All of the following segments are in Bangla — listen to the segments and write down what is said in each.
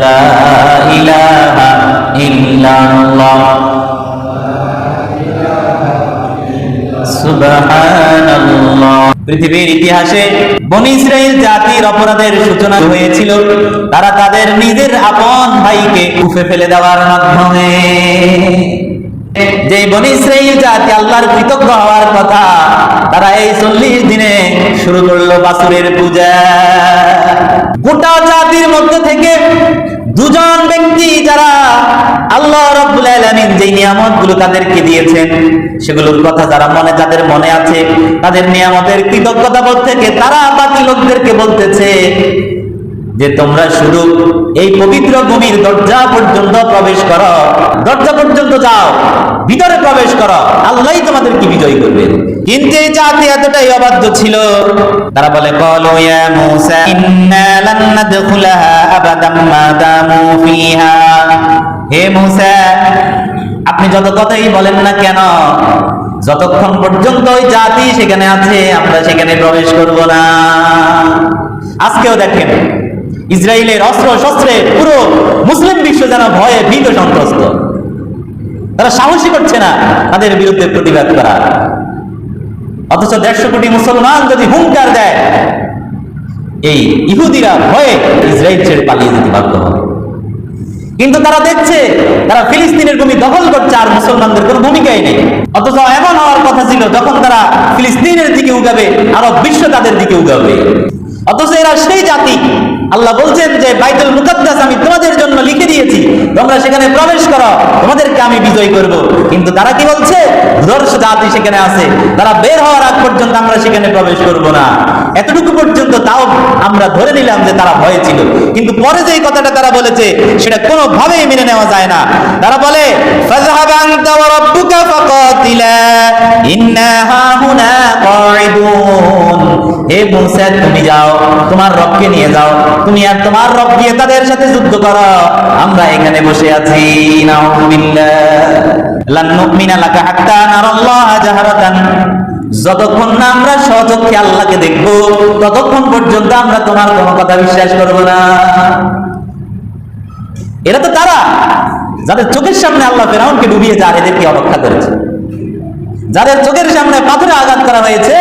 লা ইলাহা ইল্লাল্লাহ সুবহানাল্লাহ। পৃথিবীর ইতিহাসে বনী ইসরাইল জাতির অপরাধের সূচনা হয়েছিল তারা তাদের নিজের আপন ভাইকে কুফে ফেলে দেওয়ার মাধ্যমে। যে বনী ইসরাইল জাতি আল্লাহর কৃতজ্ঞ হওয়ার কথা, তারা এই 40 দিনে শুরু করলো বাছুরের পূজা। গোটা জাতির মধ্যে থেকে দুজন ব্যক্তি যারা আল্লাহ রাব্বুল আলামিন যে নিয়ামতগুলো তাদেরকে দিয়েছেন সেগুলোর কথা যাদের মনে আছে, তাদের নিয়ামতের কৃতজ্ঞতাবোধ থেকে তারা বাকি লোকদেরকে বলতেছে যে তোমরা শুধু এই পবিত্র ভূমির দরজা পর্যন্ত প্রবেশ করো, দরজা পর্যন্ত যাও, ভিতরে প্রবেশ করো, আল্লাহই তোমাদেরকে বিজয়ী করবে। কিন্তু এই জাতি এতটাই অবাধ্য ছিল, তারা বলে ক্বালু ইয়া মূসা ইন্না লান নাদখুলাহা আবাদাম মা দামু ফিহা। হে মূসা, আপনি যত কথাই বলেন না কেন, যতক্ষণ পর্যন্ত ওই জাতি সেখানে আছে আমরা সেখানে প্রবেশ করব না। আজকেও দেখেন ইসরায়েলের অস্ত্র শস্ত্রে পুরো মুসলিম বিশ্ব যেন ভয়ে ভীত সন্ত্রস্ত, তারা সাহসী করছে না তাদের বিরুদ্ধে প্রতিবাদ করা। অথচ 150 কোটি মুসলমান যদি হুঙ্কার দেয়, এই ইহুদিরা ভয়ে ইসরায়েল ছেড়ে পালিয়ে যেতে বাধ্য হবে। কিন্তু তারা দেখছে তারা ফিলিস্তিনের ভূমি দখল করছে আর মুসলমানদের কোনো ভূমিকাই নেই। অথচ এমন হওয়ার কথা ছিল যখন তারা ফিলিস্তিনের দিকে উগাবে আরব বিশ্ব তাদের দিকে উগাবে। অথচ এরা সেই জাতি, আল্লাহ বলছেন যে বাইতুল মুকাদ্দাস আমি তোমাদের জন্য লিখে দিয়েছি, তোমরা সেখানে প্রবেশ করো, তোমাদেরকে আমি বিজয় করব। কিন্তু তারা কি বলছে? দুর্ধর্ষ জাতি সেখানে আছে, তারা বের হওয়ার আগ পর্যন্ত আমরা সেখানে প্রবেশ করব না। এতটুকু পর্যন্ত তাও আমরা ধরে নিলাম যে তারা ভয়ে ছিল, কিন্তু পরে যে কথাটা তারা বলেছে সেটা কোনোভাবেই মেনে নেওয়া যায় না। তারা বলে ফাযহাব আনতা ওয়া রাব্বুকা ফাকাতিলা ইন্না হাহুনা কাঈদুন। হে মূসা, তুমি যাও, তোমার রবকে নিয়ে যাও, তুমি আর তোমার রব গিয়ে তাদের সাথে যুদ্ধ করো, আমরা এখানে বসে আছি। নাউযুবিল্লাহ। লান নুমিনা লাকা হাত্তা নারাল্লাহা জাহরাতান। যতক্ষণ না আমরা স্বচক্ষে আল্লাহকে দেখবো ততক্ষণ পর্যন্ত আমরা তোমার কোনো কথা বিশ্বাস করব না। এরা তো তারা যাদের চোখের সামনে আল্লাহ ফিরআউনকে ডুবিয়ে যা এদেরকে অরক্ষা করেছে, যাদের চোখের সামনে পাথরে আঘাত করা হয়েছে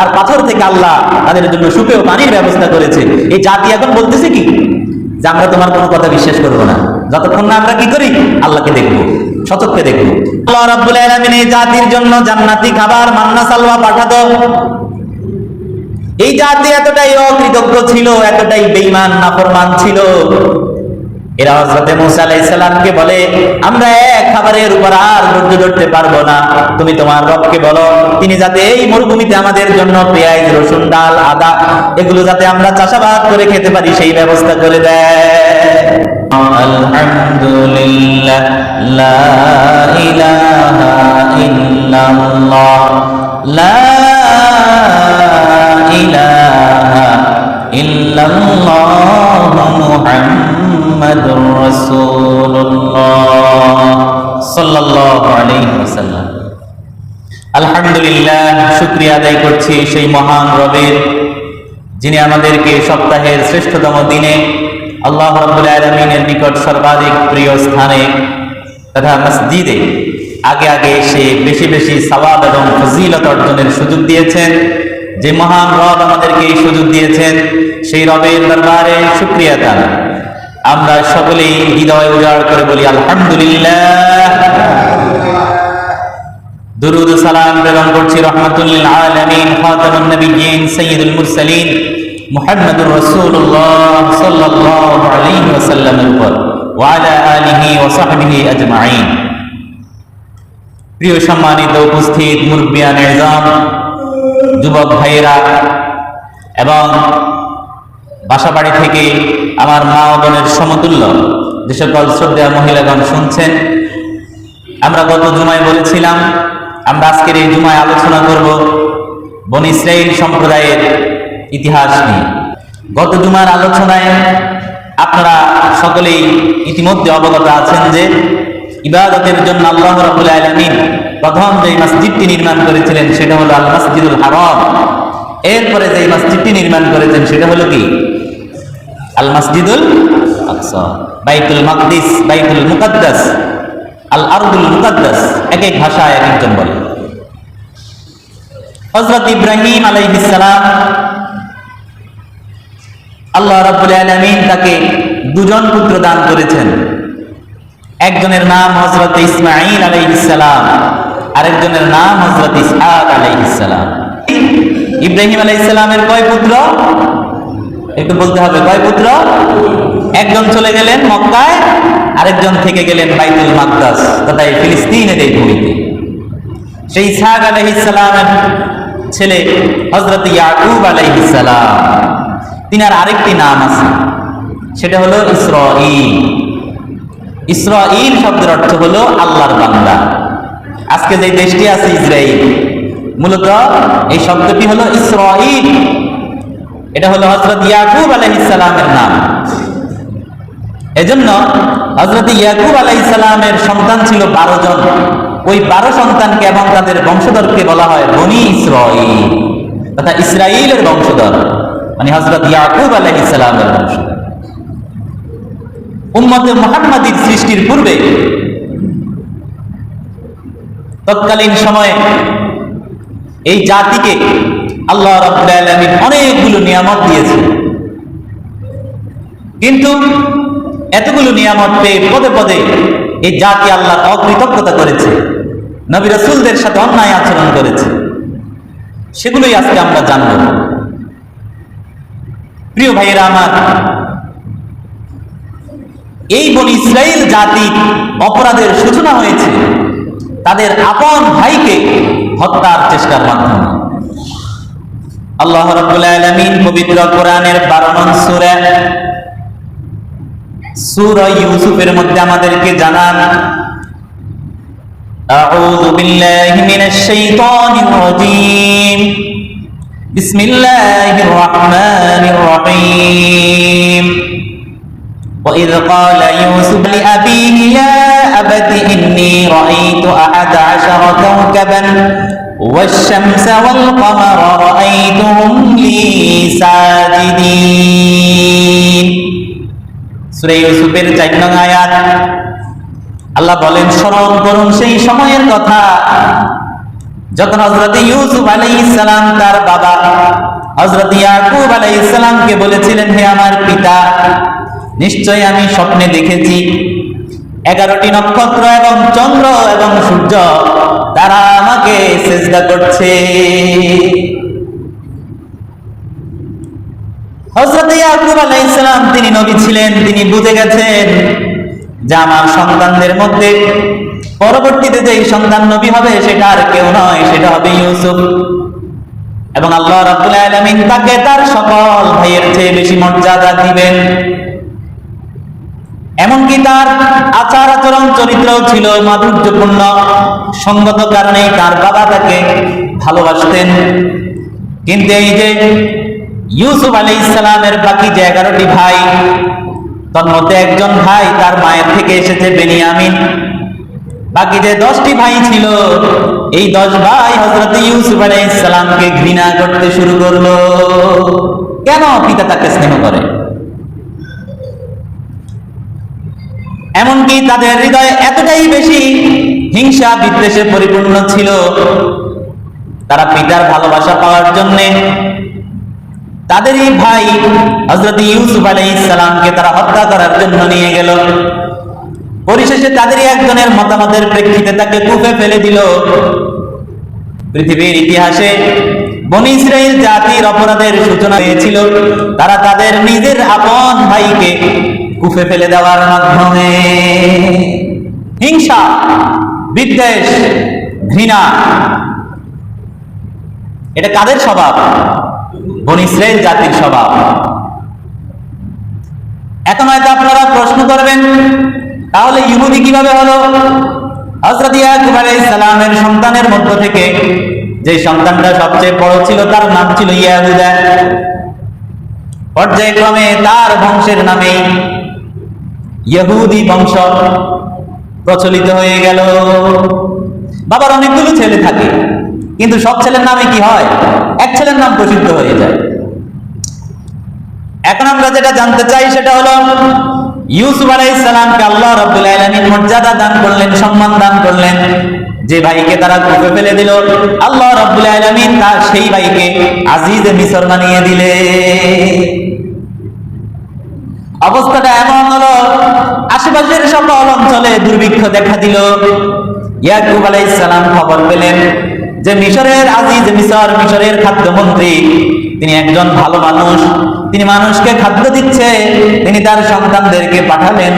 আর পাথর থেকে আল্লাহ তাদের জন্য সুপেয় পানির ব্যবস্থা করেছে। এই জাতি এখন বলতেছে কি যে আমরা তোমার কোনো কথা বিশ্বাস করব না যতক্ষণ না আমরা কি করি, আল্লাহকে দেখব, সচক্ষে দেখব। আল্লাহ রাব্বুল আলামিন এই জাতির জন্য জান্নাতি খাবার মান্না সালওয়া পাঠাতো। এই জাতি এতটাই অকৃতজ্ঞ ছিল, এতটাই বেঈমান নাফরমান ছিল, এরা হযরত মূসা আলাইহিস সালামকে বলে আমরা এক খাবারের উপর আর ধৈর্য ধরতে পারবো না, তুমি তোমার রবকে বলো তিনি যাতে এই মরুভূমিতে আমাদের জন্য পেঁয়াজ, রসুন, ডাল, আদা এগুলো যাতে আমরা চাষাবাদ করে খেতে পারি সেই ব্যবস্থা করে দেয়। আলহামদুলিল্লাহ, লা ইলাহা ইল্লাল্লাহ, লা ইলাহা ইল্লাল্লাহ মুহাম্মাদুর রাসূলুল্লাহ সাল্লাল্লাহু আলাইহি ওয়াসাল্লাম। আলহামদুলিল্লাহ, শুকরিয়া আদায় করছি সেই মহান রবের যিনি আমাদেরকে সপ্তাহের শ্রেষ্ঠতম দিনে আল্লাহ রাব্বুল আলামিনের নিকট সর্বাধিক প্রিয় স্থানে তথা মসজিদে আগে আগে এসে বেশি বেশি সওয়াব এবং ফজিলত অর্জনের সুযোগ দিয়েছেন। যে মহান রব আমাদেরকে এই সুযোগ দিয়েছেন সেই রবের দরবারে শুকরিয়া আদায় আমরা সকলেই হৃদয় উজাড় করে বলি আলহামদুলিল্লাহ। দুরুদ ও সালাম প্রেরণ করছি রাহমাতুল লিল আলামিন খাতামুন নবিয়্যিন সাইয়্যিদুল মুরসালিন মুহাম্মাদুর রাসূলুল্লাহ সাল্লাল্লাহু আলাইহি ওয়াসাল্লামের উপর ওয়া আলা আলিহি ওয়া সাহবিহি আজমাইন। প্রিয় সম্মানিত উপস্থিত মুরব্বিয়ান ইজাম, যুবক ভাইয়েরা এবং বাসাবাড়ি থেকে আমার মা ও বোনের সমতুল্য যে সকল শ্রদ্ধেয় মহিলাগণ শুনছেন, আমরা গত জুমায় বলেছিলাম আমরা আজকের এই জুমায় আলোচনা করব বনী ইসরাইল সম্প্রদায়ের ইতিহাস নিয়ে। গত জুমার আলোচনায় আপনারা সকলেই ইতিমধ্যে অবগত আছেন যে ইবাদতের জন্য আল্লাহ রাব্বুল আলামিন প্রথম যে মসজিদটি নির্মাণ করেছিলেন সেটা হলো আল মসজিদুল হারাম। এরপরে যে মসজিদটি নির্মাণ করেছেন সেটা হলো কি? আল মসজিদুল আকসা, বাইতুল মাকদিস, বাইতুল মুকাদ্দাস, আল আরদুল মুকাদ্দাস, এক এক ভাষায় এক একজন বলে। হযরত ইব্রাহিম আলাইহিস সালাম, আল্লাহ রাব্বুল আলামিন তাকে দুজন পুত্র দান করেছেন। একজনের নাম হযরত ইসমাঈল আলাইহিস সালাম, আরেকজনের নাম হযরত ইসহাক আলাইহিস সালাম। ইব্রাহিম আলাইহিস সালামের কয় পুত্র? একটু বলতে হবে, কয় পুত্র? একজন চলে গেলেন মক্কায়, আরেকজন থেকে গেলেন বাইতুল মাকদাস তথা ফিলিস্তিনের এই ভূমিতে। সেই ইসহাক আলাইহিস সালামের ছেলে হযরত ইয়াকুব আলাইহিস সালাম, তিনার আরেকটি নাম আছে, সেটা হলো ইসরাঈল। ইসরাঈল শব্দের অর্থ হলো আল্লাহর বান্দা। আজকে যে দেশটি আছে ইসরাইল, মূলত এই শব্দটি হলো ইসরাঈল। এটা হলো হযরত ইয়াকুব আলাইহিস সালামের নাম। এজন্য হযরত ইয়াকুব আলাইহিস সালামের সন্তান ছিল 12 জন। ওই 12 সন্তানকে এবং তাদের বংশধরকে বলা হয় বনি ইসরাঈল, তথা ইসরাইলের বংশধর, মানে হযরত ইয়াকুব আলাইহিস সালামের বংশধর। উম্মতে মুহাম্মাদীর সৃষ্টির পূর্বে তৎকালীন সময়ে এই জাতিকে আল্লাহ রাব্বুল আলামিন অনেকগুলো নিয়ামত দিয়েছেন, কিন্তু এতগুলো নিয়ামত পেয়ে পদে পদে এই জাতি আল্লাহর অকৃতজ্ঞতা করেছে, নবী রাসূলদের সাথে অন্যায় আচরণ করেছে। সেগুলোই আজকে আমরা জানব। প্রিয় ভাইয়েরা আমার, এই বনি ইসরাইল জাতির অপরাধের সূচনা হয়েছে তাদের আপন ভাইকে হত্যার চেষ্টার মাধ্যমে। আল্লাহ রাব্বুল আলামিন পবিত্র কোরআনের 12 নং সূরা ইউসুফের মধ্যে আমাদেরকে জানান, আউযু বিল্লাহি মিনাশ শাইতানির রাজীম, বিসমিল্লাহির রাহমানির রাহিম। وإذ قال يوسف لأبيه يا أبت إني رأيت 11 كوكبا والشمس والقمر رأيتهم لي ساجدين। সূরা ইউসুফের 4 নং আয়াত। আল্লাহ বলেন, স্মরণ করুন সেই সময়ের কথা যখন হযরত ইউসুফ আলাইহিস সালাম তার বাবা হযরত ইয়াকুব আলাইহিস সালামকে বলেছিলেন, হে আমার পিতা, নিশ্চয় আমি স্বপ্নে দেখেছি 11টি নক্ষত্র এবং চন্দ্র এবং সূর্য তারা আমাকে সিজদা করছে। হযরত ইয়াকুব আলাইহিস সালাম তিনি নবী ছিলেন, তিনি বুঝে গেছেন যে আমার সন্তানদের মধ্যে পরবর্তীতে যেই সন্তান নবী হবে সেটা আর কেউ নয়, সেটা হবে ইউসুফ। এবং আল্লাহ রাব্বুল আলামিন তাকে তার সকল ভাইয়ের চেয়ে বেশি মর্যাদা দিবেন। এমনকি তার আচার আচরণ চরিত্রও ছিল মাধুর্যপূর্ণ, সঙ্গত কারণে তার বাবা তাকে ভালোবাসতেন। কিন্তু এই যে ইউসুফ আলাইহিস সালামের বাকি যে 11টি ভাই, তার মধ্যে একজন ভাই তার মায়ের থেকে এসেছে বেনিয়ামিন, বাকি যে 10টি ভাই ছিল, এই 10 ভাই হযরত ইউসুফ আলাইহিস সালামকে ঘৃণা করতে শুরু করলো। কেন? পিতা তাকে স্নেহ করে। এমনকি তাদের হৃদয় এতটাই বেশি হিংসা বিদ্বেষে পরিপূর্ণ ছিল, তারা পিতার ভালোবাসা পাওয়ার জন্য তাদেরই ভাই হযরত ইউসুফ আলাইহিস সালামকে তারা হত্যা করার জন্য নিয়ে গেল। পরিশেষে তাদেরই একজনের মতামতের প্রেক্ষিতে তাকে কুফে ফেলে দিল। পৃথিবীর ইতিহাসে বনি ইসরাইল জাতির অপরাধের সূচনা হয়েছিল তারা তাদের নিজের আপন ভাইকে কুফে ফেলে দেওয়ার মাধ্যমে। হিংসা, বিদ্বেষ, ঘৃণা, এটা কাদের স্বভাব? বনি ইসরাইল জাতির স্বভাব। এখন হয়তো আপনারা প্রশ্ন করবেন, তাহলে ইহুদি কিভাবে হলো? হযরত ইয়াকুব আলাইহিস সালামের সন্তানের মধ্য থেকে যে সন্তানটা সবচেয়ে বড় ছিল তার নাম ছিল ইয়াহুদা। পর্যায়ক্রমে তার বংশের নামে ইহুদি বংশ প্রচলিত হয়ে গেল। বাবার অনেকগুলো ছেলে থাকে, কিন্তু সব ছেলের নামে কি হয়? এক ছেলের নাম প্রসিদ্ধ হয়ে যায়। এখন আমরা যেটা জানতে চাই সেটা হলো, ইউসুফ আলাইহিস সালামকে আল্লাহ রাব্বুল আলামিন মর্যাদা দান করলেন, সম্মান দান করলেন। যে ভাইকে তারা কূপে ফেলে দিল, আল্লাহ রাব্বুল আলামিন তার সেই ভাইকে আজিজে মিসর বানিয়ে দিলেন। অবস্থাটা এমন হলো, আশেপাশের সকল অঞ্চলে দুর্ভিক্ষ দেখা দিল। ইয়াকুব আলাইহিস সালাম খবর পেলেন যে মিশরের আজিজ মিসর, মিশরের খাদ্যমন্ত্রী, তিনি একজন ভালো মানুষ, তিনি মানুষকে খাদ্য দিচ্ছে। তিনি তার সন্তানদেরকে পাঠালেন।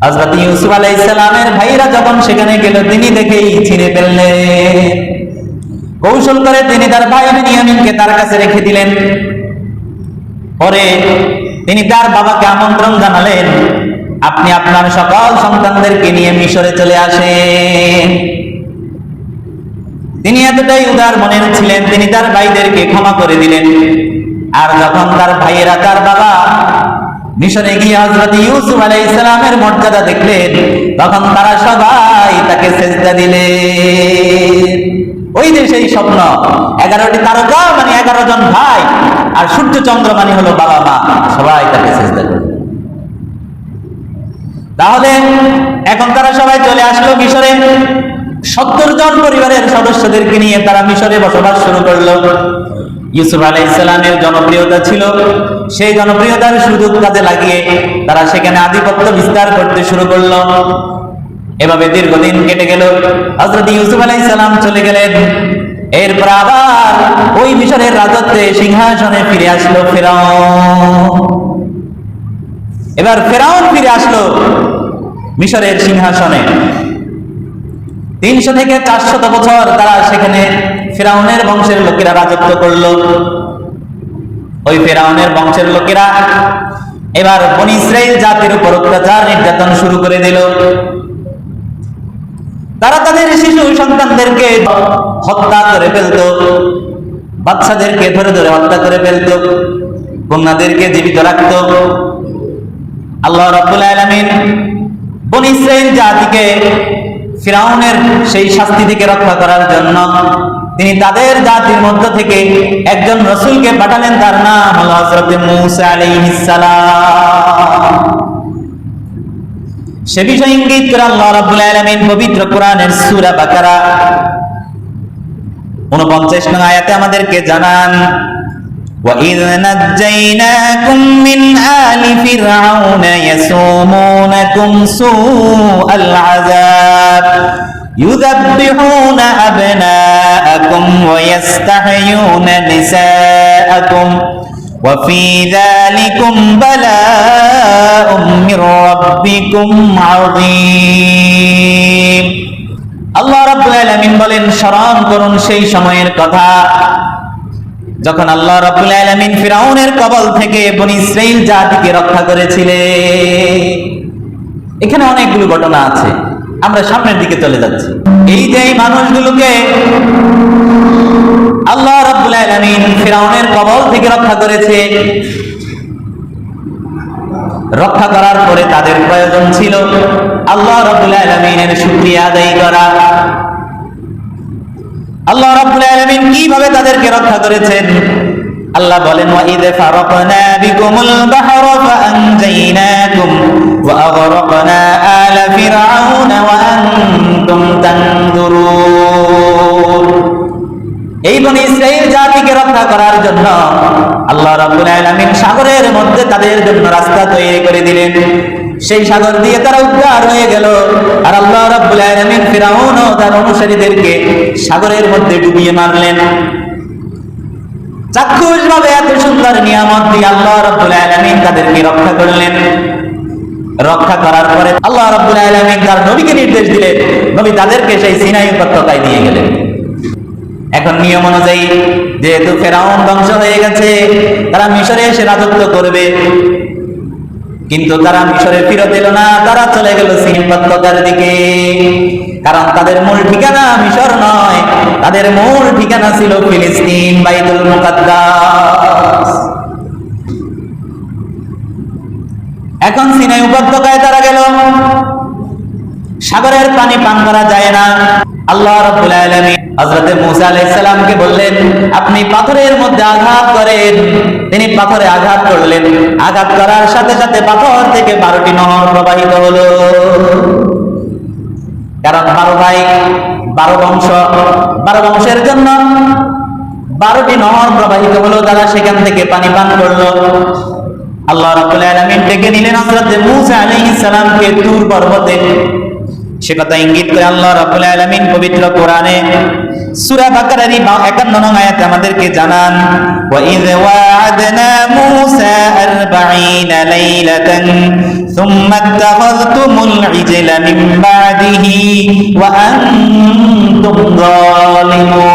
হযরত ইউসুফ আলাইহিস সালামের ভাইরা যখন সেখানে গেল, তিনি দেখেই চিনে ফেললেন। কৌশল করে তিনি তার ভাই বিনিয়ামিনকে তার কাছে রেখে দিলেন। পরে তিনি তার বাবাকে আমন্ত্রণ জানালেন, আপনি আপনার সকল সন্তানদেরকে নিয়ে মিশরে চলে আসেন। তিনি এতটাই উদার মনের ছিলেন, তিনি তার ভাইদেরকে ক্ষমা করে দিলেন। আর যখন তার ভাইয়েরা, তার বাবা মিশরে গিয়ে হযরত ইউসুফ আলাইহিস সালামের মর্যাদা দেখলেন, তখন তারা সবাই তাকে সিজদা দিলেন। ওই যে সেই স্বপ্ন, 11টি তারকা মানে 11 জন ভাই, আর সূর্য চন্দ্র মানে হলো বাবা মা, সবাই তাকে সিজদা করল। তাহলে এখন তারা সবাই চলে আসলো মিশরে। 70 জন পরিবারের সদস্যদেরকে নিয়ে তারা মিশরে বসবাস শুরু করলো। ইউসুফ আলাইহিস সালামের জনপ্রিয়তা ছিল, সেই জনপ্রিয়তার সুযোগ কাজে লাগিয়ে তারা সেখানে আধিপত্য বিস্তার করতে শুরু করলো। এভাবে দীর্ঘদিন কেটে গেল। হযরত ইউসুফ আলাইহিস সালাম চলে গেলেন। এরপর আবার ওই মিশরের রাজত্বে সিংহাসনে ফিরে আসলো ফেরাউন। এবার ফেরাউন ফিরে আসলো মিশরের সিংহাসনে। 300 থেকে 400 বছর তারা সেখানে ফেরাউনের বংশের লোকেরা রাজত্ব করলো। ওই ফেরাউনের বংশের লোকেরা এবার বনী ইসরাইল জাতির উপর অত্যাচার নির্যাতন শুরু করে দিল। তারা তাদের শিশু সন্তানদেরকে হত্যা করে ফেলতো, বাচ্চাদেরকে ধরে ধরে হত্যা করে ফেলতো, কন্যাদেরকে জীবিত রাখতো। আল্লাহ রাব্বুল আলামিন বনী ইসরাইল জাতিকে ফিরাউনের সেই শাস্তি থেকে রক্ষা করার জন্য তিনি তাদের জাতির মধ্য থেকে একজন রাসূলকে পাঠালেন। তার নাম হলো হযরত মূসা আলাইহিস সালাম। সে বিষয় ইঙ্গিত করে আল্লাহ রাব্বুল আলামিন পবিত্র কোরআনের সূরা বাকারা 49 নং আয়াতে আমাদেরকে জানান, وَإِذْ نَجَّيْنَاكُمْ مِنْ آلِ فِرْعَوْنَ يَسُومُونَكُمْ سُوءَ الْعَذَابِ يُذَبِّحُونَ أَبْنَاءَكُمْ وَيَسْتَحْيُونَ نِسَاءَكُمْ وَفِي ذَلِكُمْ بَلَاءٌ مِّن رَّبِّكُمْ عَظِيمٌ। আল্লাহ রাব্বুল আলামিন বলেন, স্মরণ করুন সেই সময়ের কথা যখন আল্লাহ রাব্বুল আলামিন ফিরাউনের কবল থেকে বনী ইসরাইল জাতিকে রক্ষা করেছিলেন। এখানে অনেকগুলো ঘটনা আছে, আমরা সামনের দিকে চলে যাচ্ছি। এই যে মানুষগুলোকে আল্লাহ রাব্বুল আলামিন ফিরাউনের কবল থেকে রক্ষা করেছে, রক্ষা করার পরে তাদের প্রয়োজন ছিল আল্লাহ রাব্বুল আলামিনের শুকরিয়া আদায় করা। আল্লাহ রাব্বুল আলামিন কিভাবে তাদেরকে রক্ষা করেছেন? আল্লাহ বলেন, ওয়াইদ ফারাকনা বিকুমুল বাহরা ফাআনজাইনাকুম ওয়া আগরাকনা আলা ফিরআউনা ওয়া আনতুম তানজুরুন। এই বনী ইসরাইল জাতিকে রক্ষা করার জন্য আল্লাহ রাব্বুল আলামিন সাগরের মধ্যে তাদের জন্য রাস্তা তৈরি করে দিলেন। সেই সাগর দিয়ে তারা উদ্ধার হয়ে গেল। আর আল্লাহ রাব্বুল আলামিন ফিরআউন ও তার অনুসারীদেরকে সাগরের মধ্যে ডুবিয়ে মারলেন। চাক্ষুষভাবে এত সুন্দর নিয়ামত দিয়ে আল্লাহ রাব্বুল আলামিন তাদেরকে রক্ষা করলেন। রক্ষা করার পরে আল্লাহ রাব্বুল আলামিন তার নবীকে নির্দেশ দিলেন, নবী তাদেরকে সেই সিনাই উপত্যকায় নিয়ে গেলেন। এখন নিয়ম অনুযায়ী যেহেতু ফেরাউন ধ্বংস হয়ে গেছে, তারা মিশরে এসে রাজত্ব করবে, কিন্তু তারা মিশরে ফিরত এলো না, তারা চলে গেল সিনাই উপত্যকার দিকে। কারণ তাদের মূল ঠিকানা মিশর নয়, তাদের মূল ঠিকানা ছিল ফিলিস্তিন, বাইতুল মুকাদ্দাস। এখন সিনাই উপত্যকায় তারা গেল, সাগরের পানি পান করা যায় না। আল্লাহ রাব্বুল আলামিন হযরতে মূসা আলাইহিস সালামকে বললেন, আপনি পাথরের মধ্যে আঘাত করেন। তিনি পাথরে আঘাত করলেন। আঘাত করার সাথে সাথে পাথর থেকে 12টি নহর প্রবাহিত হলো। কারণ 12 ভাই, 12 বংশ, 12 বংশের জন্য 12টি নহর প্রবাহিত হলো। তারা সেখান থেকে পানি পান করলো। আল্লাহ রাব্বুল আলামিন ডেকে নিলেন হযরতে মূসা আলাইহিস সালামকে তুর পর্বতে। সে কথা ইঙ্গিত করে আল্লাহ রাব্বুল আলামিন পবিত্র কোরআনে সূরা বাকারার 51 নং আয়াতে আমাদেরকে জানান, ওয়া ইয ওয়া'আদনা মূসা 40 লাইলাতান সুম্মা ইত্তাখাযতুমুল ইজলা মিন বা'দিহি ওয়া আনতুম যালিমুন।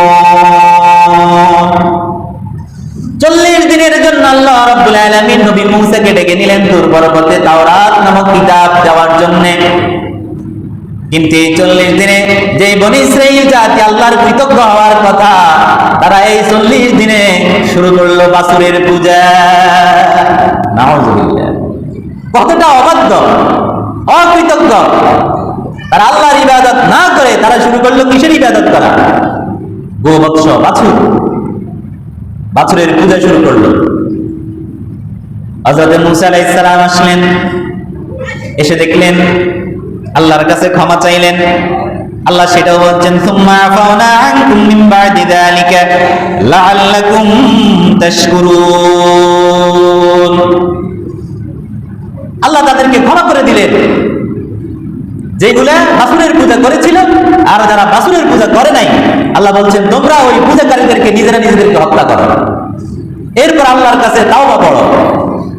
40 দিনের জন্য আল্লাহ রাব্বুল আলামিন নবী মূসাকে ডেকে নিলেন তুর পর্বতে তাওরাত নামক কিতাব দেওয়ার জন্য। কিন্তু এই 40 দিনে যে বনী ইসরাইল জাতি আল্লাহর কৃতজ্ঞ হওয়ার কথা, তারা এই 40 দিনে শুরু করলো বাছুরের পূজা। নাউযুবিল্লাহ, কতটা অবাধ্য, অকৃতজ্ঞ। তারা আল্লাহর ইবাদত না করে তারা শুরু করলো কিসের ইবাদত করা? গোবৎস, বাছুর, বাছুরের পূজা শুরু করলো। হযরত মূসা আলাইহিস সালাম আসলেন, এসে দেখলেন, আল্লাহর কাছে ক্ষমা চাইলেন। আল্লাহ সেটাও বলছেন, সুম্মা আফাওনা আনকুম মিন বা'দি যালিকা লাআল্লাকুম তাশকুরুন। আল্লাহ তাদেরকে ক্ষমা করে দিলেন যেগুলা বাছুরের পূজা করেছিল। আর যারা বাছুরের পূজা করে নাই, আল্লাহ বলছেন তোমরা ওই পূজাকারীদেরকে নিজেরা নিজেদেরকে হত্যা করো। এরপর আল্লাহর কাছে তাওবা পড়ো।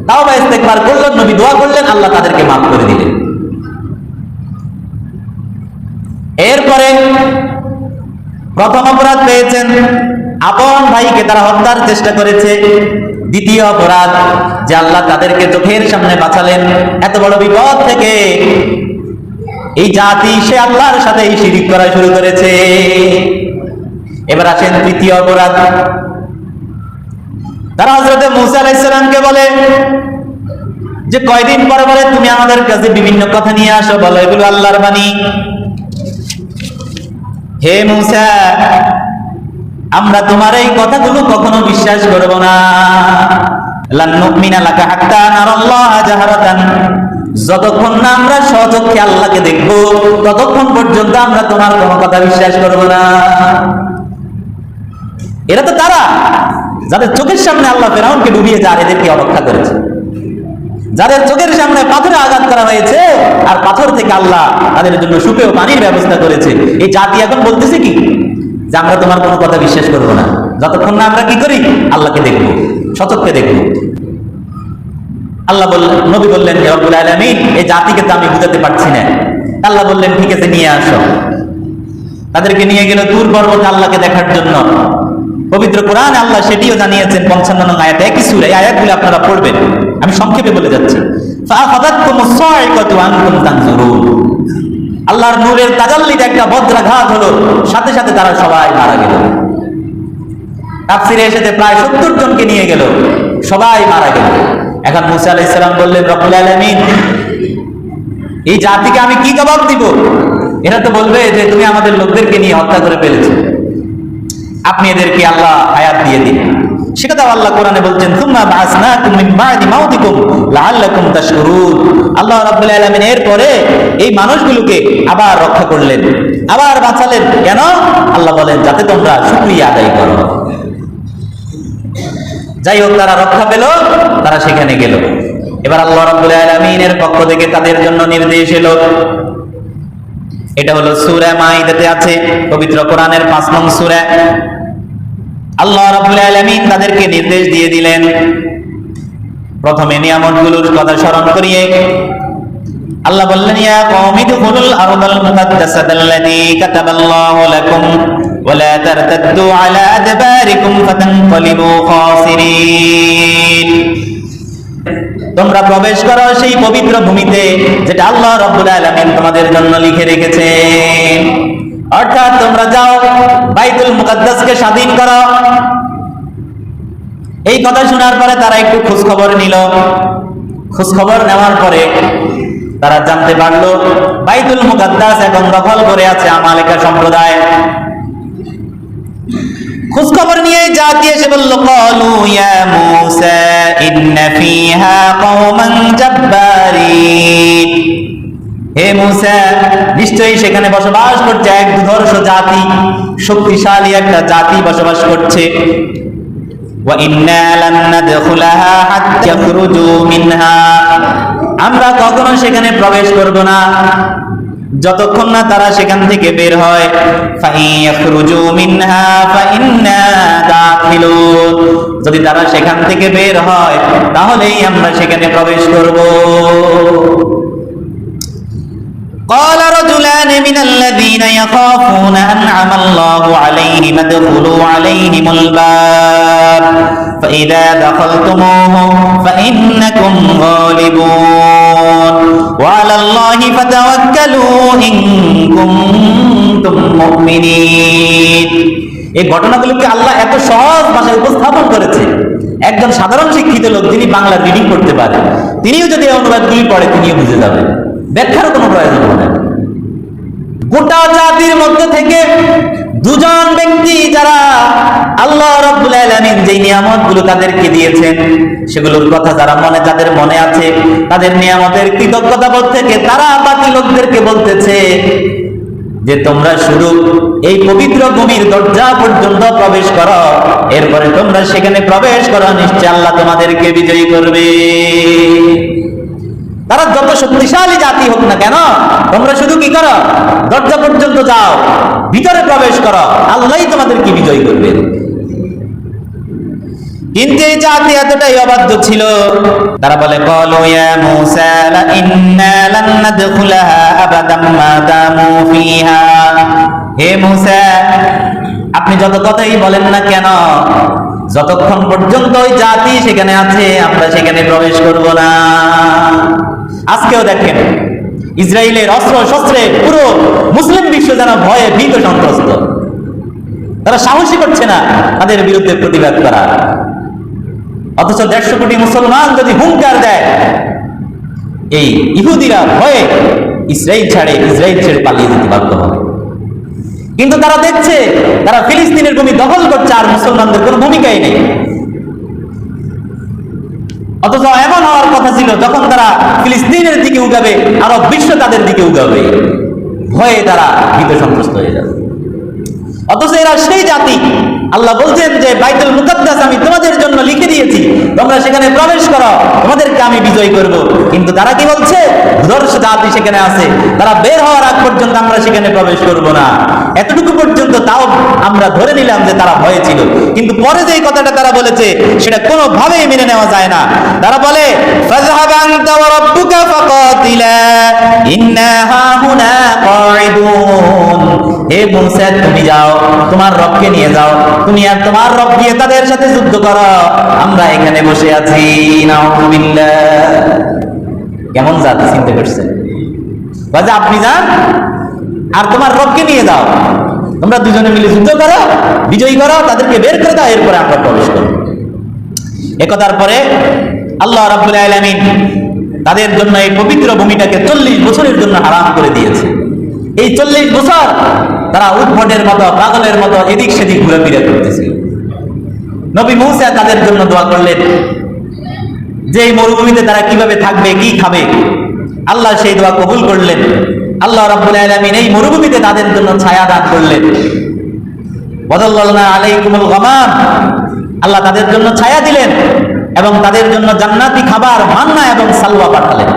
তাওবা ইস্তেগফার করলেন, নবী দোয়া করলেন, আল্লাহ তাদেরকে মাফ করে দিলেন। এরপরে প্রথম অপরাধ পেয়েছেন, আপন ভাইকে তারা হত্যার চেষ্টা করেছে। দ্বিতীয় অপরাধ যে আল্লাহ তাদেরকে চোখের সামনে বাঁচালেন এত বড় বিপদ থেকে। এই জাতি সে আল্লাহর সাথে শিরিক করা শুরু করেছে। এবার আসেন তৃতীয় অপরাধ। তারা হযরত মূসা আলাইহিস সালামকে বলে যে কয়দিন পরে পরে তুমি আমাদের কাছে বিভিন্ন কথা নিয়ে আসো, বলো এগুলো আল্লাহর বাণী। হে মূসা, আমরা তোমার এই কথাগুলো কখনো বিশ্বাস করব না। লান নুমিনা লাকা হাত্তা নারাল্লাহ জাহরাতান, যতক্ষণ না আমরা স্বচক্ষে আল্লাহকে দেখব ততক্ষণ পর্যন্ত আমরা তোমার কোনো কথা বিশ্বাস করব না। এরা তো তারা যাদের চোখের সামনে আল্লাহ ফেরাউনকে ডুবিয়ে যার এদেরকে অরক্ষা করেছে, যাদের চোখের সামনে পাথরে আঘাত করা হয়েছে আর পাথর থেকে আল্লাহ তাদের জন্য সুপেয় পানির ব্যবস্থা করেছে। এই জাতি এখন বলতেছে কি যে আমরা তোমার কোনো কথা বিশ্বাস করব না যতক্ষণ না আমরা কি করি, আল্লাহকে দেখব, সচক্ষে দেখব। আল্লাহ বললেন, নবী বললেন, হে রব্বুল আলামিন, এই জাতিকে তো আমি বুঝাতে পারছি না। আল্লাহ বললেন, ঠিক আছে, নিয়ে আসো। তাদেরকে নিয়ে গেল তুর পর্বতে আল্লাহকে দেখার জন্য। পবিত্র কোরআনে আল্লাহ সেটিও জানিয়েছেন 55 নং আয়াতে, একই সূরা। এই আয়াতগুলো আপনারা পড়বেন, আমি সংক্ষেপে বলে যাচ্ছি। ফাআখাযাতকুমুস সাইকাতু ওয়া আনতুম তানজুরুন। আল্লাহর নূরের তাজাল্লিতে একটা বজ্রাঘাত হলো, সাথে সাথে তারা সবাই মারা গেল। তাফসীরে এসেছে প্রায় 70 জনকে নিয়ে গেল, সবাই মারা গেল। এখন মূসা আলাইহিস সালাম বললেন, রব্বুল আলামিন, এই জাতিকে আমি কি জবাব দিব? এরা তো বলবে যে তুমি আমাদের লোকদেরকে নিয়ে হত্যা করে ফেলেছো, আপনি এদেরকে আল্লাহ হায়াত দিয়ে দিন। সেটা আল্লাহ কোরআনে বলছেন, সুম্মা বা'আসনাকুম মিন বা'দি মাউতিকুম লাআল্লাকুম তাশকুরুন। আল্লাহ রাব্বুল আলামিন এরপরে এই মানুষগুলোকে আবার রক্ষা করলেন, আবার বাঁচালেন। কেন? আল্লাহ বলেন যাতে তোমরা শুকরিয়া আদায় করো। যাই হোক, তারা রক্ষা পেল, তারা সেখানে গেল। এবার আল্লাহ রাব্বুল আলামিনের পক্ষ থেকে তাদের জন্য নির্দেশ এলো। এটা হলো সূরা মাইদাতে আছে, পবিত্র কোরআনের 5 নং সূরা। আল্লাহ রাব্বুল আলামিন তাদেরকে নির্দেশ দিয়ে দিলেন, প্রথমে নিয়ামতগুলোর কথা স্মরণ করিয়ে আল্লাহ বললেন, ইয়া কওমি দুখুলুল আরদাল মুকাদ্দাসাতাল্লাতী কাতাবাল্লাহু লাকুম ওয়া লা তারতাদ্দু আলা আদবারিকুম ফাতানকালিবু খাসিরিন। তোমরা প্রবেশ করো সেই পবিত্র ভূমিতে যেটা আল্লাহ রাব্বুল আলামিন তোমাদের জন্য লিখে রেখেছেন। অর্থাৎ তোমরা যাও, বাইতুল মুকাদ্দাসকে স্বাধীন করো। এই কথা শোনার পরে তারা একটু খোঁজ খবর নিল। খোঁজ খবর নেওয়ার পরে তারা জানতে পারলো বাইতুল মুকাদ্দাস এখন দখল করে আছে আমালেকা সম্প্রদায়। খোঁজ খবর নিয়ে জাতি এসে বলল, ক্বালু ইয়া মূসা ইন্না ফীহা কওমান জাব্বারিন, হে মূসা, নিশ্চয়ই সেখানে বসবাস করছে এক দুর্ধর্ষ জাতি, শক্তিশালী একটা জাতি বসবাস করছে। ওয়া ইন্না লান নাদখুলাহা হাত্তা ইয়াখরুজু মিনহা, আমরা কখনো সেখানে প্রবেশ করব না যতক্ষণ না তারা সেখান থেকে বের হয়। ফাইয়াখরুজু মিনহা ফাইন্না দাখিলুন, যদি তারা সেখান থেকে বের হয় তাহলেই আমরা সেখানে প্রবেশ করব। قال رجلان من الذين يخافون أنعم الله عليهم ادخلوا عليهم الباب فإذا دخلتموه فإنكم غالبون وعلى الله فتوكلوا إن كنتم مؤمنين। এই ঘটনাগুলোকে আল্লাহ এত সহজ ভাষায় উপস্থাপন করেছে, একজন সাধারণ শিক্ষিত লোক যিনি বাংলা রিডিং করতে পারে তিনিও যদি এই অনুবাদগুলি পড়ে তিনিও বুঝে যাবেন, ব্যাখ্যার কোনো প্রয়োজন হবে না। গোটা জাতির মধ্যে থেকে দুজন ব্যক্তি যারা আল্লাহ রাব্বুল আলামিন যে নিয়ামতগুলো তাদেরকে দিয়েছেন সেগুলোর কথা যারা যাদের মনে আছে, তাদের নিয়ামতের কৃতজ্ঞতা বোধ থেকে তারা বাকি লোকদেরকে বলতেছে যে তোমরা শুধু এই পবিত্র ভূমির দরজা পর্যন্ত প্রবেশ করো, এরপরে তোমরা সেখানে প্রবেশ করো, নিশ্চয় আল্লাহ তোমাদেরকে বিজয়ী করবে। তারা যত শক্তিশালী জাতি হোক না কেন, তোমরা শুধু কি করো, দরজা পর্যন্ত যাও, ভিতরে প্রবেশ করো, আল্লাহই তোমাদেরকে বিজয়ী করবে। কিন্তু এই জাতি এতটাই অবাধ্য ছিল, তারা বলে ক্বালু ইয়া মূসা লা ইন্না লান নাদখুলাহা আবাদাম মা দামু ফিহা, হে মূসা, আপনি যত কথাই বলেন না কেন, যতক্ষণ পর্যন্ত ওই জাতি সেখানে আছে আমরা সেখানে প্রবেশ করব না। আজকেও দেখেন ইসরায়েলের অস্ত্র শস্ত্রে পুরো মুসলিম বিশ্ব যেন ভয়ে ভীত সন্ত্রস্ত, তারা সাহসী করছে না তাদের বিরুদ্ধে প্রতিবাদ করা। অথচ 150 কোটি মুসলমান যদি হুঙ্কার দেয়, এই ইহুদিরা ভয়ে ইসরায়েল ছেড়ে পালিয়ে যেতে বাধ্য হবে। কিন্তু তারা দেখছে তারা ফিলিস্তিনের ভূমি দখল করছে আর মুসলমানদের কোনো ভূমিকাই নেই। অথচ এমন হওয়ার কথা ছিল যখন তারা ফিলিস্তিনের দিকে উগাবে আরব বিশ্ব তাদের দিকে উগাবে, ভয়ে তারা ভীত সন্ত্রস্ত হয়ে যাবে। অথচ এরা সেই জাতি, আল্লাহ বলছেন যে বাইতুল মুকাদ্দাস আমি তোমাদের জন্য লিখে দিয়েছি, তোমরা সেখানে প্রবেশ করো, তোমাদেরকে আমি বিজয় করব। কিন্তু তারা কি বলছে, দুর্ধর্ষ জাতি সেখানে আছে, তারা বের হওয়ার আগ পর্যন্ত আমরা সেখানে প্রবেশ করব না। এতটুকু পর্যন্ত তাও আমরা ধরে নিলাম যে তারা ভয়ে ছিল, কিন্তু পরে যে কথাটা তারা বলেছে সেটা কোনোভাবেই মেনে নেওয়া যায় না। তারা বলে ফাযহাব আনতা ওয়া রাব্বুকা ফাকাতিলা ইন্না হাহুনা কাঈদুন, হে মূসা তুমি যাও, তোমার রবকে নিয়ে যাও, তুমি আর তোমার রব গিয়ে তাদের সাথে যুদ্ধ করো, আমরা এখানে বসে আছি। নাউযুবিল্লাহ, কেমন জাতি চিন্তা করছেন? বাজে আপনি যান আর তোমার রবকে নিয়ে যাও, তোমরা দুজনে মিলে যুদ্ধ করো, বিজয়ী করো, তাদেরকে বের করে দাও, এরপরে আমরা প্রবেশ করব। একথার পরে আল্লাহ রাব্বুল আলামিন তাদের জন্য এই পবিত্র ভূমিটাকে 40 বছরের জন্য হারাম করে দিয়েছে। এই 40 বছর তারা উদ্ভটের মতো, পাগলের মতো এদিক সেদিক ঘুরেফিরে করতেছিল। নবী মূসা তাদের জন্য দোয়া করলেন যে এই মরুভূমিতে তারা কিভাবে থাকবে, কি খাবে। আল্লাহ সেই দোয়া কবুল করলেন। আল্লাহ রাব্বুল আলামিন এই মরুভূমিতে তাদের জন্য ছায়া দান করলেন। ওয়াযাল্লালনা আলাইকুমুল গামাম, আল্লাহ তাদের জন্য ছায়া দিলেন এবং তাদের জন্য জান্নাতি খাবার মান্না এবং সালওয়া পাঠালেন।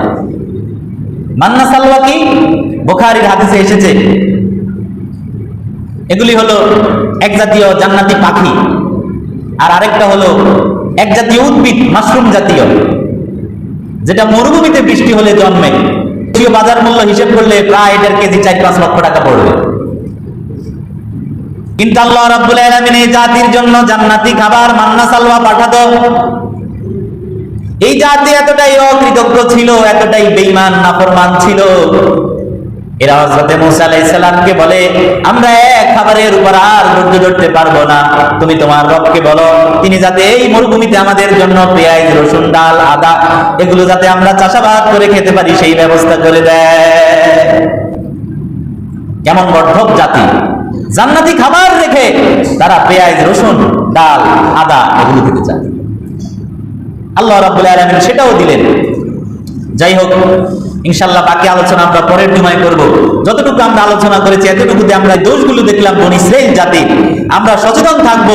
মান্না সালওয়া কি? বুখারীর হাদিসে এসেছে, এগুলি হলো এক জাতীয় জান্নাতি পাখি, আর আরেকটা হলো এক জাতীয় উদ্ভিদ, মাশরুম জাতীয়, যেটা মরুভূমিতে বৃষ্টি হলে জন্মে। বাজার মূল্য হিসেব করলে প্রায় এটার কেজি 4-5 লক্ষ টাকা পড়বে। কিন্তু আল্লাহ রাব্বুল আলামিন এই জাতির জন্য জান্নাতি খাবার মান্না সালওয়া পাঠাতো। এই জাতি এতটাই অকৃতজ্ঞ ছিল, এতটাই বেঈমান নাফরমান ছিল, এরা হযরত মূসা আলাইহিস সালামকে বলে আমরা এক খাবারের উপর আর ধৈর্য ধরতে পারবো না, তুমি তোমার রবকে বলো তিনি যাতে এই মরুভূমিতে আমাদের জন্য পেঁয়াজ, রসুন, ডাল, আদা এগুলো যাতে আমরা চাষাবাদ করে খেতে পারি সেই ব্যবস্থা করে দেয়। কেমন গর্ধব জাতি! জান্নাতি খাবার রেখে তারা পেঁয়াজ, রসুন, ডাল, আদা এগুলো খেতে চায়। আল্লাহ রাব্বুল আলামিন সেটাও দিলেন। যাই হোক, ইনশাআল্লাহ বাকি আলোচনা আমরা পরের জুমায় করব। যতটুকু আমরা আলোচনা করেছি এতটুকুতে আমরা দোষগুলো দেখলাম বনি ইসরাইল জাতি, আমরা সচেতন থাকব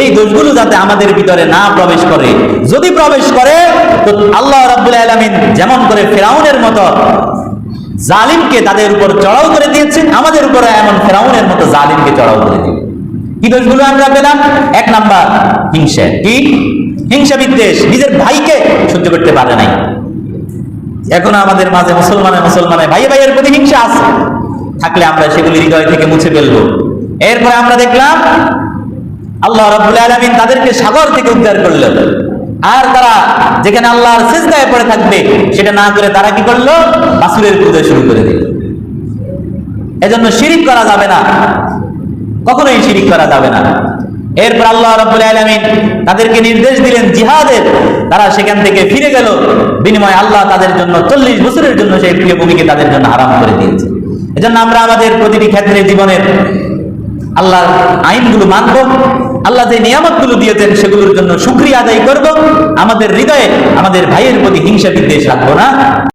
এই দোষগুলো যাতে আমাদের ভিতরে না প্রবেশ করে। যদি প্রবেশ করে তো আল্লাহ রাব্বুল আলামিন যেমন করে ফিরাউনের মতো জালিমকে তাদের উপর চড়াও করে দিয়েছেন, আমাদের উপরে এমন ফিরাউনের মতো জালিমকে চড়াও করে দিবেন। কি দোষগুলো আমরা পেলাম? 1 নাম্বার হিংসা। কি? হিংসা বিদ্বেষ, নিজের ভাইকে সহ্য করতে পারে নাই। এখন আমাদের মাঝে মুসলমানে ভাই ভাইয়ের প্রতি হিংসা আছে, থাকলে আমরা সেগুলি হৃদয় থেকে মুছে ফেলবো। এরপরে আমরা দেখলাম আল্লাহ রাব্বুল আলামিন তাদেরকে সাগর থেকে উদ্ধার করলেন, আর তারা যেখানে আল্লাহর সিজদায় পড়ে থাকবে সেটা না করে তারা কি করলো? বাছুরের পূজা শুরু করে দিল। এজন্য শিরিক করা যাবে না, কখনোই শিরিক করা যাবে না। এরপর আল্লাহ রাব্বুল আলামিন তাদেরকে নির্দেশ দিলেন জিহাদের। তারা সেখান থেকে ফিরে গেল, বিনিময়ে আল্লাহ তাদের জন্য 40 বছরের জন্য সেই প্রিয় ভূমিকে তাদের জন্য হারাম করে দিয়েছে। এজন্য আমরা আমাদের প্রতিটি ক্ষেত্রে জীবনের আল্লাহর আইনগুলো মানব, আল্লাহ যে নিয়ামতগুলো দিয়েছেন সেগুলোর জন্য শুকরিয়া আদায় করব, আমাদের হৃদয়ে আমাদের ভাইয়ের প্রতি হিংসা বিদ্বেষ রাখবো না।